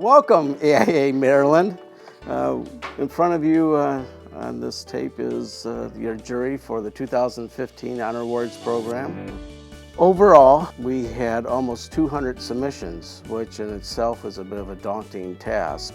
Welcome, AIA Maryland. In front of you on this tape is your jury for the 2015 Honor Awards program. Overall, we had almost 200 submissions, which in itself was a bit of a daunting task.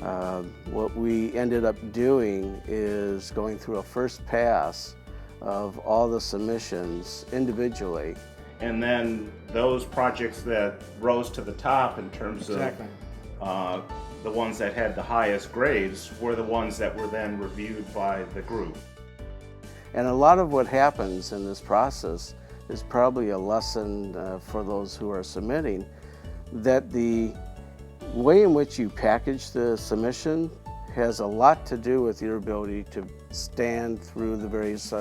What we ended up doing is going through a first pass of all the submissions individually. And then those projects that rose to the top in terms of the ones that had the highest grades were the ones that were then reviewed by the group. And a lot of what happens in this process is probably a lesson for those who are submitting, that the way in which you package the submission has a lot to do with your ability to stand through the various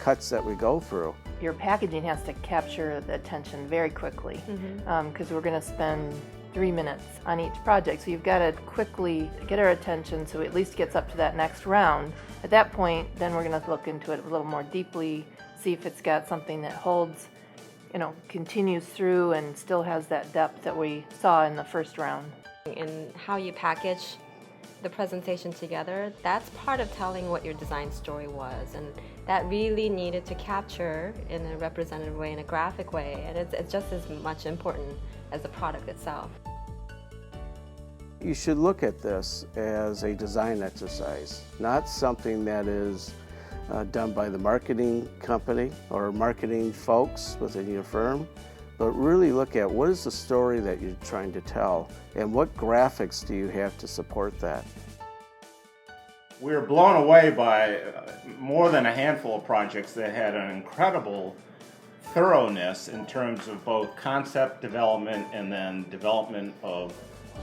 cuts that we go through. Your packaging has to capture the attention very quickly because we're going to spend 3 minutes on each project. So you've got to quickly get our attention so it at least gets up to that next round. At that point, then we're going to look into it a little more deeply, see if it's got something that holds, continues through and still has that depth that we saw in the first round. And how you package the presentation together, that's part of telling what your design story was, and that really needed to capture in a representative way, in a graphic way, and it's just as much important as the product itself. You should look at this as a design exercise, not something that is done by the marketing company or marketing folks within your firm, but really look at what is the story that you're trying to tell and what graphics do you have to support that. We were blown away by more than a handful of projects that had an incredible thoroughness in terms of both concept development and then development of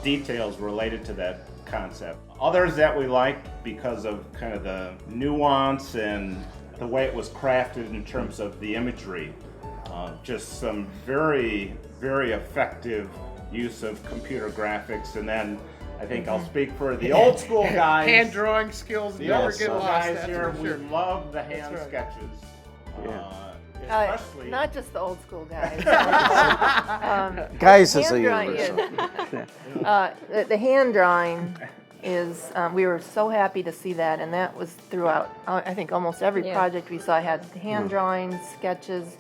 details related to that concept. Others that we liked because of kind of the nuance and the way it was crafted in terms of the imagery. Just some very, very effective use of computer graphics. And then I think I'll speak for the old school guys. Hand drawing skills never get lost. Guys here, we love the hand sketches. Especially not just the old school guys. Guys is a universal. The hand drawing is, we were so happy to see that, and that was throughout, I think almost every project we saw had hand drawings, sketches,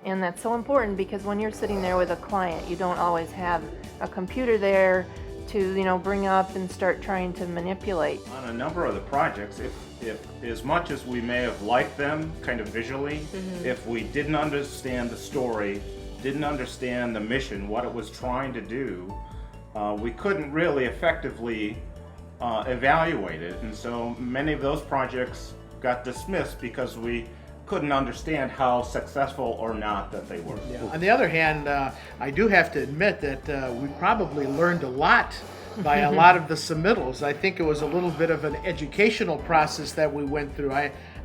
and that's so important because when you're sitting there with a client, you don't always have a computer there to bring up and start trying to manipulate. On a number of the projects, if as much as we may have liked them kind of visually, if we didn't understand the story, didn't understand the mission, what it was trying to do, we couldn't really effectively evaluate it. And so many of those projects got dismissed because we couldn't understand how successful or not that they were. Yeah. On the other hand, I do have to admit that we probably learned a lot by a lot of the submittals. I think it was a little bit of an educational process that we went through.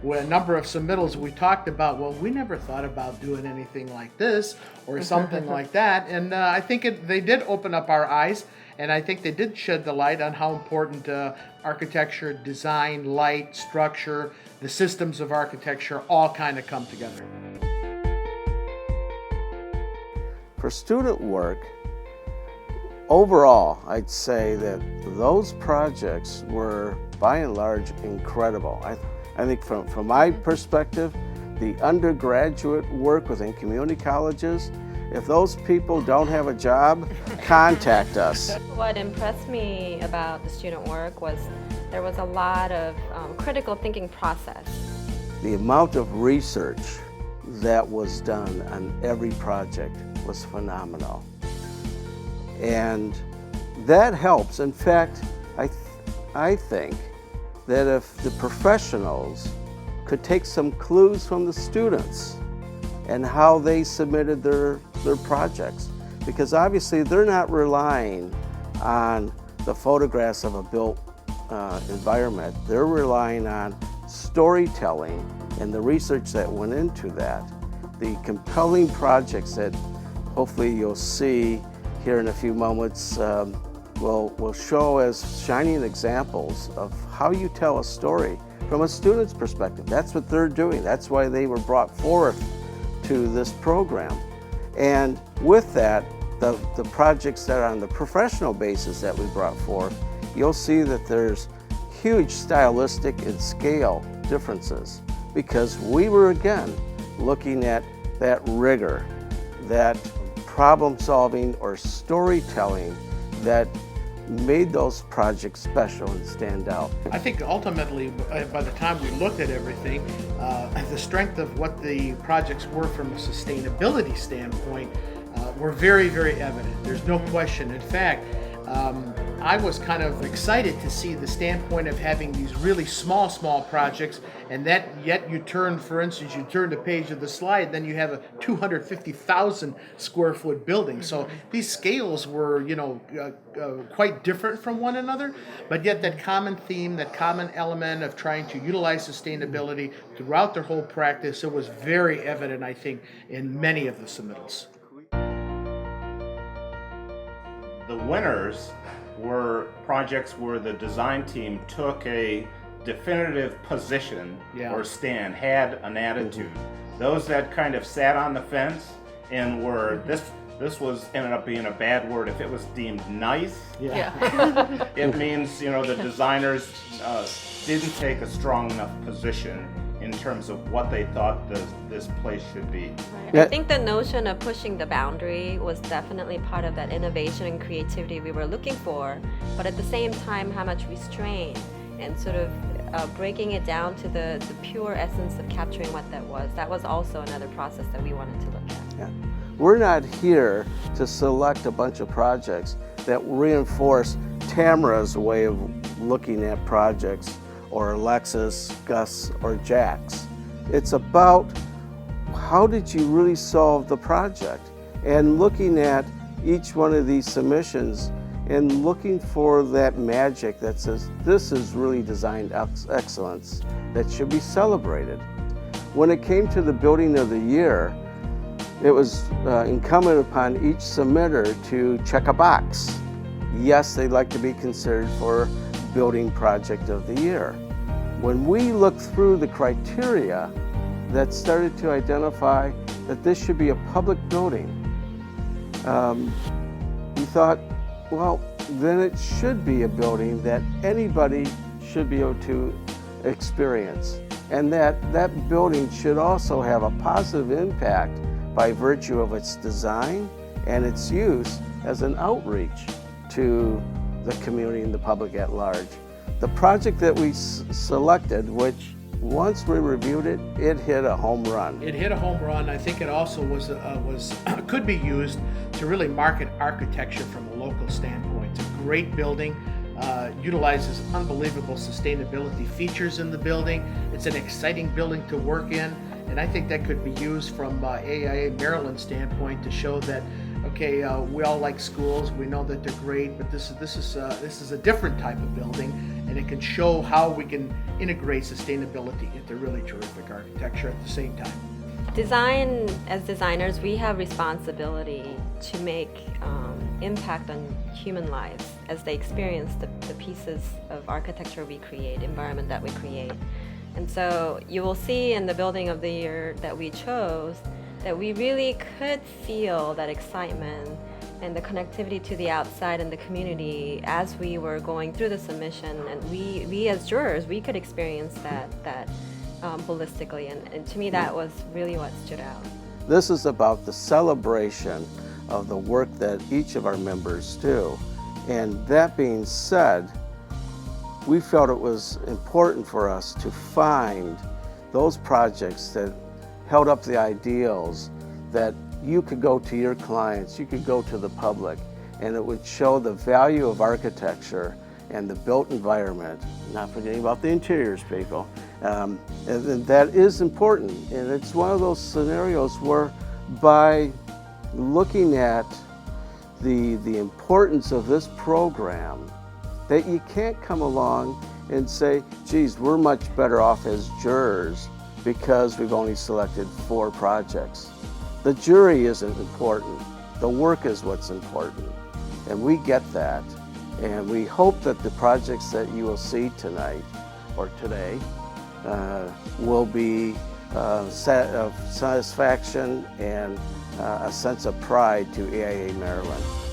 With a number of submittals we talked about, well, we never thought about doing anything like this or something like that. And I think they did open up our eyes, and I think they did shed the light on how important architecture, design, light, structure, the systems of architecture all kind of come together. For student work, overall, I'd say that those projects were, by and large, incredible. I think from my perspective, the undergraduate work within community colleges, if those people don't have a job, contact us. What impressed me about the student work was there was a lot of critical thinking process. The amount of research that was done on every project was phenomenal. And that helps. In fact, I think that if the professionals could take some clues from the students and how they submitted their projects, because obviously they're not relying on the photographs of a built environment. They're relying on storytelling and the research that went into that. The compelling projects that hopefully you'll see here in a few moments will show as shining examples of how you tell a story from a student's perspective. That's what they're doing. That's why they were brought forth to this program. And with that, the projects that are on the professional basis that we brought forth, you'll see that there's huge stylistic and scale differences because we were again looking at that rigor, that problem solving or storytelling that made those projects special and stand out. I think ultimately, by the time we looked at everything, the strength of what the projects were from a sustainability standpoint were very, very evident. There's no question. In fact, I was kind of excited to see the standpoint of having these really small projects, and that yet you turn, for instance, you turn the page of the slide, then you have a 250,000 square foot building. So these scales were, quite different from one another, but yet that common theme, that common element of trying to utilize sustainability throughout their whole practice, it was very evident, I think, in many of the submittals. The winners were projects where the design team took a definitive position or stand, had an attitude. Those that kind of sat on the fence and were, this was ended up being a bad word. If it was deemed nice, it means, the designers didn't take a strong enough position in terms of what they thought this place should be. Right. I think the notion of pushing the boundary was definitely part of that innovation and creativity we were looking for, but at the same time, how much restraint and sort of breaking it down to the pure essence of capturing what that was also another process that we wanted to look at. Yeah. We're not here to select a bunch of projects that reinforce Tamara's way of looking at projects, or Alexis, Gus, or Jack's. It's about how did you really solve the project, and looking at each one of these submissions and looking for that magic that says this is really designed excellence that should be celebrated. When it came to the building of the year, it was incumbent upon each submitter to check a box. Yes, they'd like to be considered for building project of the year. When we looked through the criteria that started to identify that this should be a public building, we thought, well, then it should be a building that anybody should be able to experience, and that building should also have a positive impact by virtue of its design and its use as an outreach to the community and the public at large. The project that we selected, which once we reviewed it, it hit a home run. It hit a home run. I think it also was could be used to really market architecture from a local standpoint. It's a great building, utilizes unbelievable sustainability features in the building. It's an exciting building to work in, and I think that could be used from AIA Maryland standpoint to show that, okay, we all like schools. We know that they're great, but this is a different type of building, and it can show how we can integrate sustainability into really terrific architecture at the same time. Design, as designers, we have responsibility to make impact on human lives as they experience the pieces of architecture we create, environment that we create. And so you will see in the building of the year that we chose that we really could feel that excitement and the connectivity to the outside and the community as we were going through the submission, and we as jurors, we could experience that holistically, and to me that was really what stood out. This is about the celebration of the work that each of our members do, and that being said, we felt it was important for us to find those projects that held up the ideals that you could go to your clients, you could go to the public, and it would show the value of architecture and the built environment, not forgetting about the interiors, people. And that is important, and it's one of those scenarios where by looking at the importance of this program, that you can't come along and say, geez, we're much better off as jurors because we've only selected 4 projects. The jury isn't important. The work is what's important. And we get that. And we hope that the projects that you will see tonight or today will be of satisfaction and a sense of pride to AIA Maryland.